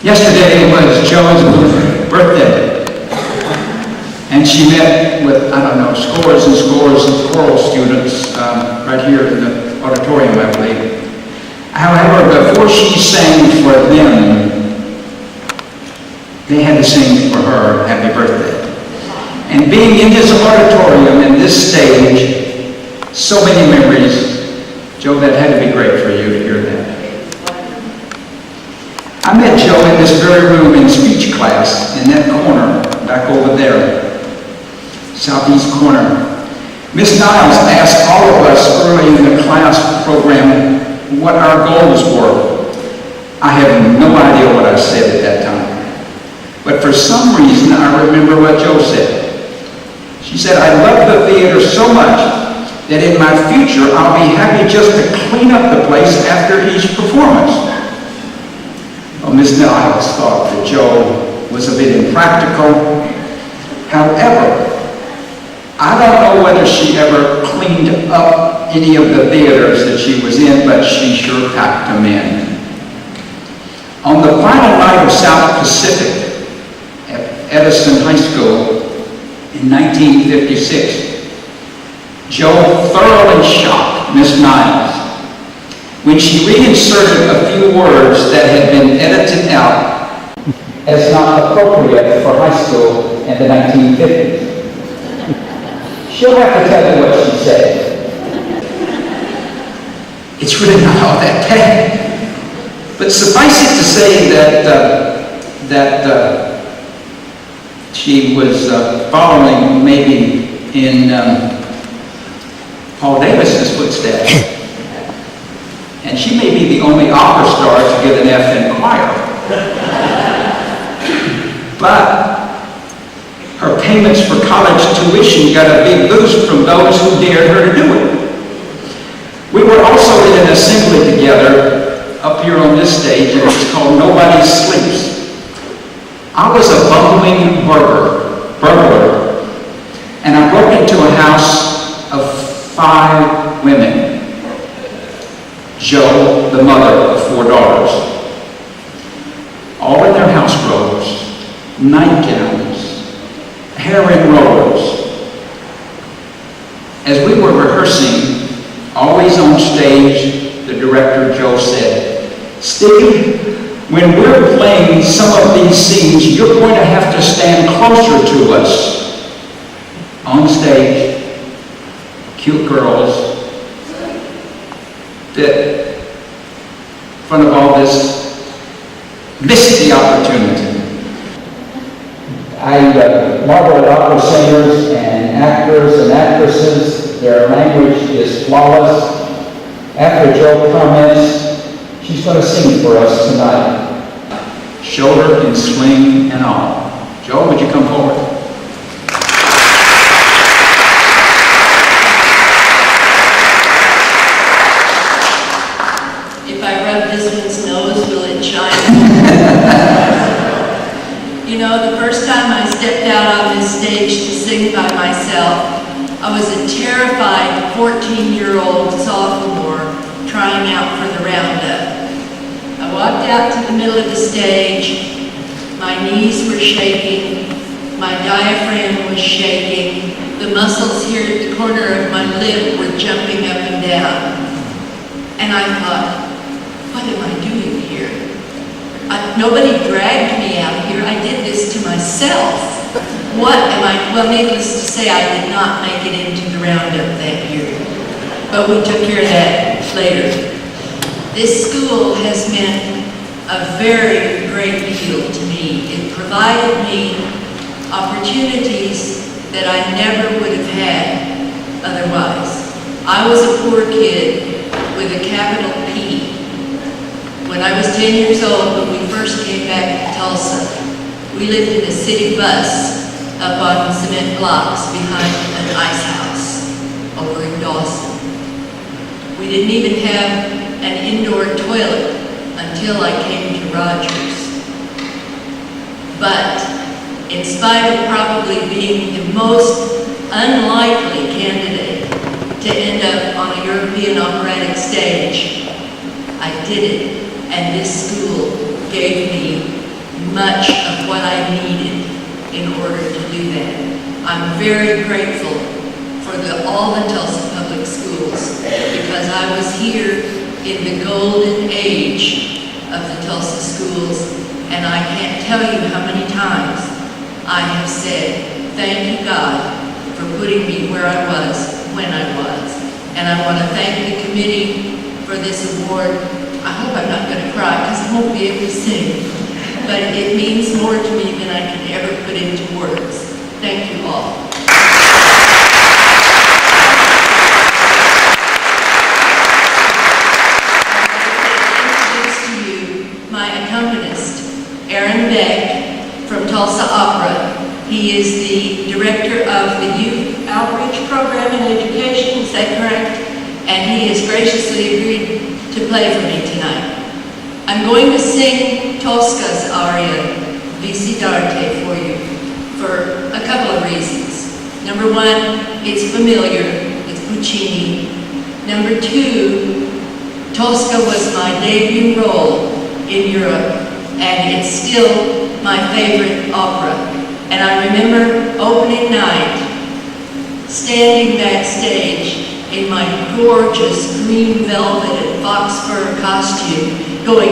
Yesterday was Jo's birthday, and she met with, I don't know, scores and scores of choral students right here in the auditorium, I believe. However, before she sang for them, they had to sing for her happy birthday. And being in this auditorium and this stage, so many memories. Jo, that had to be great for you to hear that. I met Jo in this very room in speech class, in that corner, back over there, southeast corner. Miss Niles asked all of us early in the class program what our goals were. I have no idea what I said at that time. But for some reason, I remember what Jo said. She said, "I love the theater so much that in my future, I'll be happy just to clean up the place after each performance." Well, Miss Niles thought that Jo was a bit impractical. However, I don't know whether she ever cleaned up any of the theaters that she was in, but she sure packed them in. On the final night of South Pacific at Edison High School in 1956, Jo thoroughly shocked Miss Niles when she reinserted a few words that had been edited out as not appropriate for high school in the 1950s. She'll have to tell you what she said. It's really not all that bad. But suffice it to say that she was following maybe in Paul Davis's footsteps. And she may be the only opera star to get an F in choir. But her payments for college tuition got a big boost from those who dared her to do it. We were also in an assembly together up here on this stage, and it's called Nobody Sleeps. I was a bumbling burglar, and I broke into a house of 5 women. Jo, the mother of 4 daughters, all in their house robes, nightgowns, hair in rollers. As we were rehearsing, always on stage, the director, Jo, said, "Steve, when we're playing some of these scenes, you're going to have to stand closer to us." On stage, cute girls that in front of all this missed the opportunity. I marvel at opera singers and actors and actresses. Their language is flawless. After Jo comments, she's going to sing for us tonight. Shoulder and sling and all. Jo, would you come forward? If I rub this one's nose, will it shine? You know, the first time I stepped out on this stage to sing by myself, I was a terrified 14-year-old sophomore trying out for the roundup. I walked out to the middle of the stage. My knees were shaking. My diaphragm was shaking. The muscles here at the corner of my lip were jumping up and down. And I thought, what am I doing here? Nobody dragged me out here. I did this to myself. What am I? Well, needless to say, I did not make it into the roundup that year. But we took care of that later. This school has meant a very great deal to me. It provided me opportunities that I never would have had otherwise. I was a poor kid with a capital P. When I was 10 years old, when we first came back to Tulsa, we lived in a city bus up on cement blocks behind an ice house over in Dawson. We didn't even have an indoor toilet until I came to Rogers. But in spite of probably being the most unlikely candidate to end up on a European operatic stage, I did it, and this school gave me much of what I needed in order to do that. I'm very grateful for all the Tulsa Public Schools because I was here in the golden age of the Tulsa schools, and I can't tell you how many times I have said, thank you, God, for putting me where I was when I was. And I want to thank the committee for this award. I hope I'm not going to cry because I won't be able to sing, but it means more to me than I can ever put into words. Thank you all. From Tulsa Opera. He is the director of the Youth Outreach Program in Education, is that correct? And he has graciously agreed to play for me tonight. I'm going to sing Tosca's aria, Visi Darte, for you for a couple of reasons. Number one, it's familiar, it's Puccini. Number two, Tosca was my debut role in Europe, and it's still my favorite opera. And I remember opening night, standing backstage in my gorgeous green velvet and fox fur costume, going,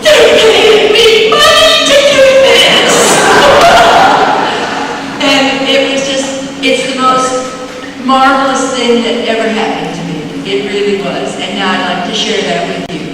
"They're paying me money to do this!" And it was just, it's the most marvelous thing that ever happened to me. It really was. And now I'd like to share that with you.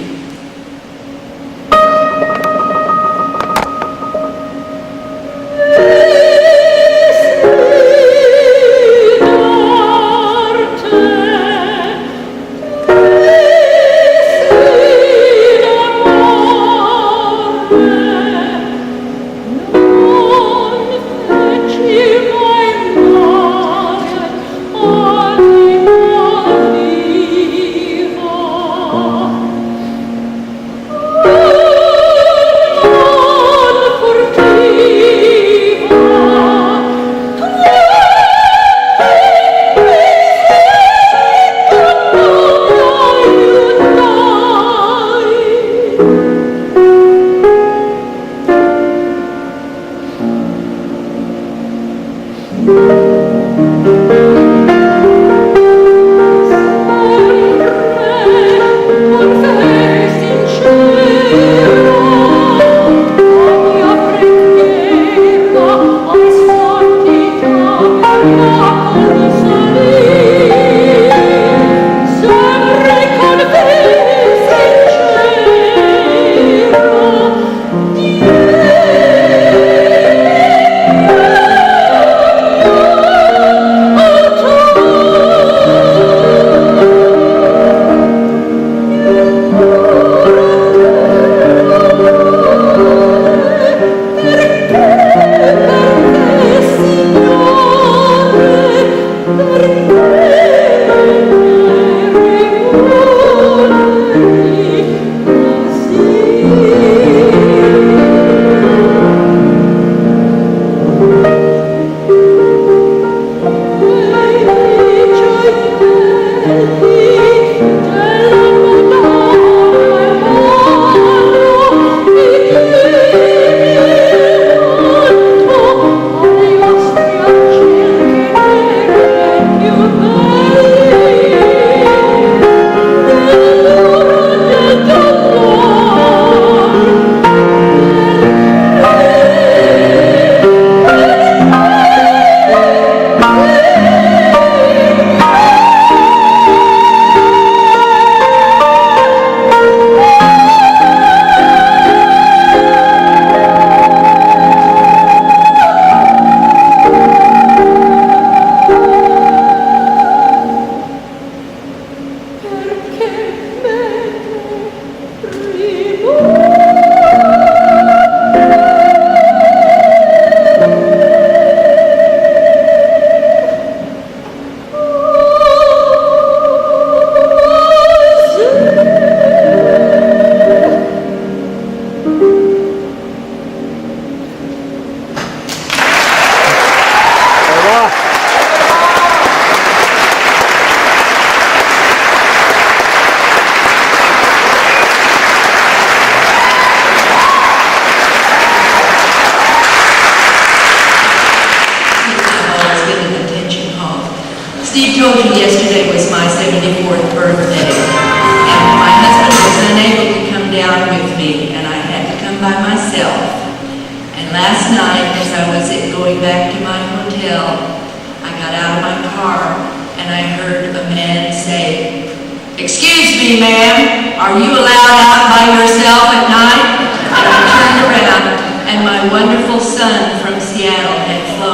me, ma'am, are you allowed out by yourself at night? And I turned around, and my wonderful son from Seattle had flown